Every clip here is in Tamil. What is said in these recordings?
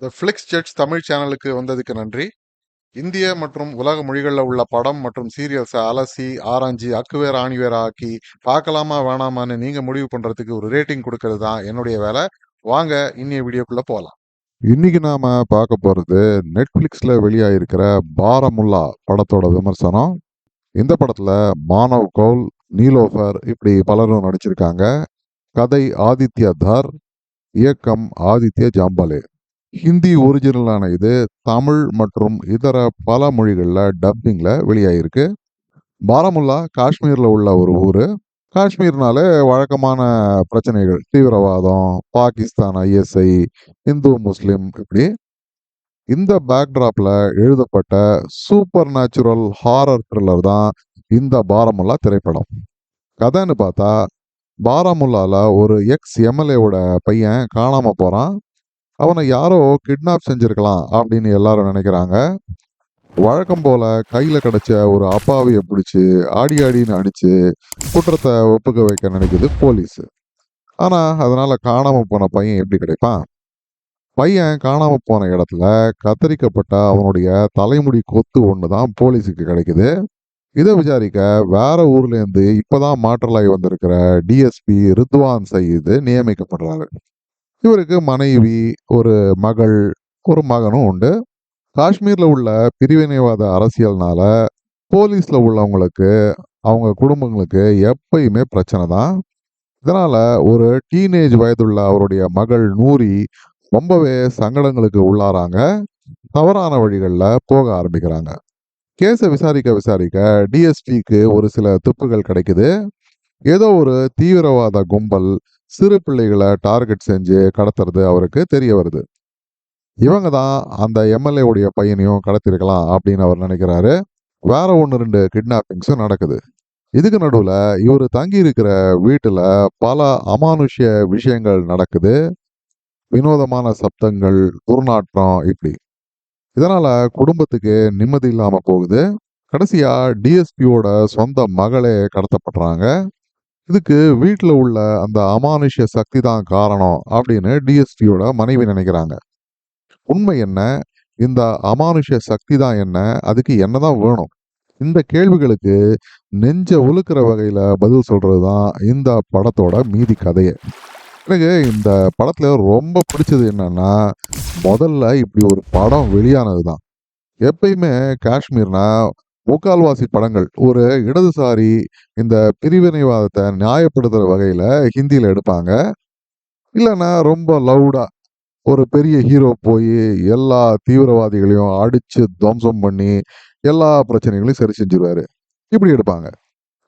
இந்த ஃப்ளிக்ஸ் ஜெட்ஸ் தமிழ் சேனலுக்கு வந்ததுக்கு நன்றி. இந்திய மற்றும் உலக மொழிகளில் உள்ள படம் மற்றும் சீரியல்ஸை அலசி ஆராய்ஞ்சி அக்குவேர் ஆணிவேர் ஆக்கி பார்க்கலாமா வேணாமான்னு நீங்க முடிவு பண்றதுக்கு ஒரு ரேட்டிங் கொடுக்கறது தான் என்னுடைய வேலை. வாங்க இன்னைய வீடியோக்குள்ள போகலாம். இன்னைக்கு நாம பார்க்க போறது நெட்ஃபிளிக்ஸ்ல வெளியாயிருக்கிற பாரமுல்லா படத்தோட விமர்சனம். இந்த படத்துல மானவ் கௌல், நீலோஃபர் இப்படி பலரும் நடிச்சிருக்காங்க. கதை ஆதித்யா தார், இயக்கம் ஆதித்ய ஜாம்பாலே. ஹிந்தி ஒரிஜினலான இது தமிழ் மற்றும் இதர பல மொழிகளில் டப்பிங்கில் வெளியாகிருக்கு. பாரமுல்லா காஷ்மீரில் உள்ள ஒரு ஊர். காஷ்மீர்னாலே வழக்கமான பிரச்சனைகள், தீவிரவாதம், பாகிஸ்தான் ISI, இந்து முஸ்லீம் இப்படி. இந்த பேக்ட்ராப்பில் எழுதப்பட்ட சூப்பர் நேச்சுரல் ஹாரர் த்ரில்லர் தான் இந்த பாரமுல்லா திரைப்படம். கதைன்னு பார்த்தா, பாராமுல்லால ஒரு எக்ஸ்-MLAவோட பையன் காணாம போறான். அவனை யாரோ கிட்னாப் செஞ்சிருக்கலாம் அப்படின்னு எல்லாரும் நினைக்கிறாங்க. வழக்கம் போல கையில கிடைச்ச ஒரு அப்பாவியை பிடிச்சி ஆடின்னு அடிச்சு குற்றத்தை ஒப்புக்க வைக்க நினைக்குது போலீஸ். ஆனா அதனால காணாம போன பையன் எப்படி கிடைப்பான்? பையன் காணாம போன இடத்துல கத்தரிக்கப்பட்ட அவனுடைய தலைமுடி கொத்து ஒண்ணுதான் போலீஸுக்கு கிடைக்குது. இதை விசாரிக்க வேற ஊர்ல இருந்து இப்பதான் மாற்றலாகி வந்திருக்கிற DSP ரித்வான் சயீது நியமிக்கப்படுறாரு. இவருக்கு மனைவி, ஒரு மகள், ஒரு மகனும் உண்டு. காஷ்மீர்ல உள்ள பிரிவினைவாத அரசியல்னால போலீஸ்ல உள்ளவங்களுக்கு, அவங்க குடும்பங்களுக்கு எப்பயுமே பிரச்சனை தான். இதனால ஒரு டீனேஜ் வயதுள்ள அவருடைய மகள் நூரி ரொம்பவே சங்கடங்களுக்கு உள்ளாராங்க. தவறான வழிகளில் போக ஆரம்பிக்கிறாங்க. கேஸை விசாரிக்க DSPக்கு ஒரு சில துப்புகள் கிடைக்குது. ஏதோ ஒரு தீவிரவாத கும்பல் சிறு பிள்ளைகளை டார்கெட் செஞ்சு கடத்துறது அவருக்கு தெரிய வருது. இவங்க தான் அந்த MLAவுடைய பையனையும் கடத்திருக்கலாம் அப்படின்னு அவர் நினைக்கிறாரு. வேற 1-2 கிட்னாப்பிங்ஸும் நடக்குது. இதுக்கு நடுவில் இவர் தங்கி இருக்கிற வீட்டில் பல அமானுஷ்ய விஷயங்கள் நடக்குது. வினோதமான சப்தங்கள், துர்நாற்றம் இப்படி. இதனால குடும்பத்துக்கு நிம்மதி இல்லாம போகுது. கடைசியா DSPயோட சொந்த மகளே கடத்தப்படுறாங்க. இதுக்கு வீட்டில் உள்ள அந்த அமானுஷ்ய சக்தி தான் காரணம் அப்படின்னு DSPயோட மனைவி நினைக்கிறாங்க. உண்மை என்ன? இந்த அமானுஷ்ய சக்தி தான் என்ன? அதுக்கு என்னதான் வேணும்? இந்த கேள்விகளுக்கு நெஞ்ச உலுக்கிற வகையில பதில் சொல்றது தான் இந்த படத்தோட மீதி கதையே. எனக்கு இந்த படத்துல ரொம்ப பிடிச்சது என்னன்னா, முதல்ல இப்படி ஒரு படம் வெளியானது தான். எப்பயுமே காஷ்மீர்னா முக்கால்வாசி படங்கள் ஒரு இடதுசாரி இந்த பிரிவினைவாதத்தை நியாயப்படுத்துற வகையில ஹிந்தியில எடுப்பாங்க. இல்லைன்னா ரொம்ப லவுடா ஒரு பெரிய ஹீரோ போய் எல்லா தீவிரவாதிகளையும் அடிச்சு துவம்சம் பண்ணி எல்லா பிரச்சனைகளையும் சரி செஞ்சிருவாரு. இப்படி எடுப்பாங்க.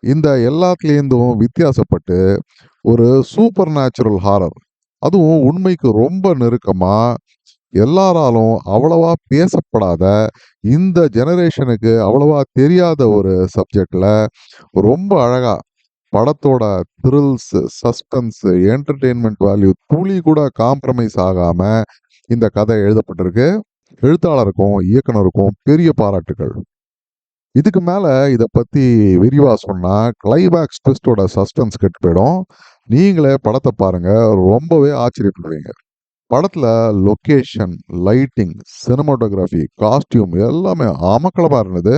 இந்த எல்லாத்துலேருந்தும் வித்தியாசப்பட்டு ஒரு சூப்பர் நேச்சுரல் ஹாரர், அதுவும் உண்மைக்கு ரொம்ப நெருக்கமா, எல்லாராலும் அவ்வளவா பேசப்படாத, இந்த ஜெனரேஷனுக்கு அவ்வளவா தெரியாத ஒரு சப்ஜெக்ட்ல ரொம்ப அழகா படத்தோட த்ரில்ஸ், சஸ்பென்ஸ், என்டர்டெயின்மெண்ட் வேல்யூ துளி கூட காம்ப்ரமைஸ் ஆகாம இந்த கதை எழுதப்பட்டிருக்கு. எழுத்தாளருக்கும் இயக்குனருக்கும் பெரிய பாராட்டுகள். இதுக்கு மேல இதை பத்தி விரிவா சொன்னா கிளைமேக்ஸ் ட்விஸ்டோட சஸ்பென்ஸ் கெட்டு போயிடும். நீங்களே படத்தை பாருங்க, ரொம்பவே ஆச்சரியப்படுவீங்க. படத்துல லொகேஷன், லைட்டிங், சினிமாட்டோகிராஃபி, காஸ்டியூம் எல்லாமே அமக்களமா இருந்தது.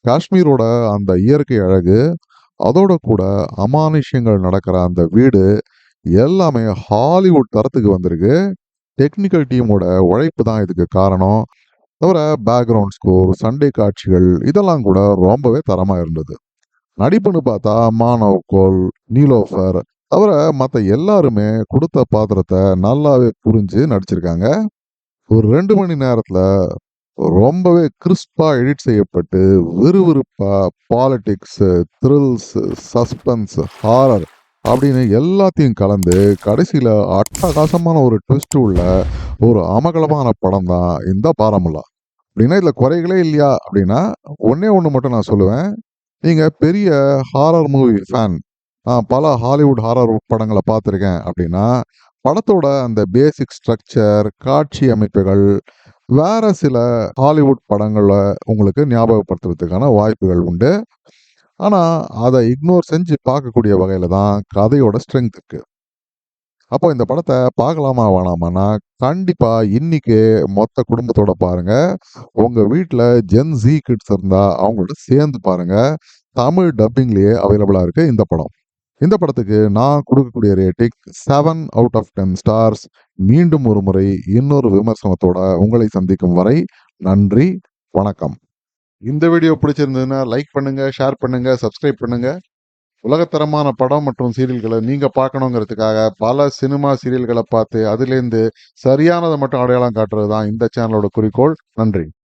காஷ்மீரோட அந்த இயற்கை அழகு, அதோட கூட அமானுஷ்யங்கள் நடக்கிற அந்த வீடு எல்லாமே ஹாலிவுட் தரத்துக்கு வந்திருக்கு. டெக்னிக்கல் டீமோட உழைப்பு தான் இதுக்கு காரணம். தவிர பேக்ரவுண்ட் ஸ்கோர், சண்டை காட்சிகள் இதெல்லாம் கூட ரொம்பவே தரமா இருந்தது. நடிப்புன்னு பார்த்தா மானவ் கௌல், நீலோஃபர் தவிர மற்ற எல்லாருமே கொடுத்த பாத்திரத்தை நல்லாவே புரிஞ்சு நடிச்சிருக்காங்க. ஒரு 2 மணி நேரத்துல ரொம்பவே கிறிஸ்பா எடிட் செய்யப்பட்டு விறுவிறுப்பா பாலிடிக்ஸ், த்ரில்ஸ், சஸ்பென்ஸ், ஹாரர் அப்படின்னு எல்லாத்தையும் கலந்து கடைசியில அட்டகாசமான ஒரு ட்விஸ்ட் உள்ள ஒரு அமகலமான படம் தான் இந்த பாரமுல்லா. அப்படின்னா இதுல குறைகளே இல்லையா அப்படின்னா ஒன்னே ஒன்று மட்டும் நான் சொல்லுவேன். நீங்க பெரிய ஹாரர் மூவி ஃபேன், பல ஹாலிவுட் ஹாரர் படங்களை பார்த்துருக்கேன் அப்படின்னா, படத்தோட அந்த பேசிக் ஸ்ட்ரக்சர், காட்சி அமைப்புகள் வேற சில ஹாலிவுட் படங்களை உங்களுக்கு ஞாபகப்படுத்துறதுக்கான வாய்ப்புகள் உண்டு. ஆனா அதை இக்னோர் செஞ்சு பார்க்கக்கூடிய வகையில தான் கதையோட ஸ்ட்ரென்த் இருக்கு. அப்போ இந்த படத்த பார்க்கலாமா வேணாமான்னா, கண்டிப்பா இன்னிக்கே மொத்த குடும்பத்தோட பாருங்க. உங்க வீட்ல ஜென் ஸி கிட்ஸ் இருந்தா அவங்களோட சேர்ந்து பாருங்க. தமிழ் டப்பிங்லயே அவைலபிளா இருக்கு இந்த படம். இந்த படத்துக்கு நான் குடுக்கக்கூடிய ரேட்டிங் 7 அவுட் ஆஃப் 10 ஸ்டார்ஸ். மீண்டும் ஒரு முறை இன்னொரு விமர்சனத்தோட உங்களை சந்திக்கும் வரை நன்றி, வணக்கம். இந்த வீடியோ பிடிச்சிருந்ததுன்னா லைக் பண்ணுங்க, ஷேர் பண்ணுங்க, சப்ஸ்கிரைப் பண்ணுங்க. உலகத்தரமான படம் மற்றும் சீரியல்களை நீங்க பார்க்கணுங்கிறதுக்காக பல சினிமா சீரியல்களை பார்த்து அதிலேருந்து சரியானதை மட்டும் அடையாளம் காட்டுறது தான் இந்த சேனலோட குறிக்கோள். நன்றி.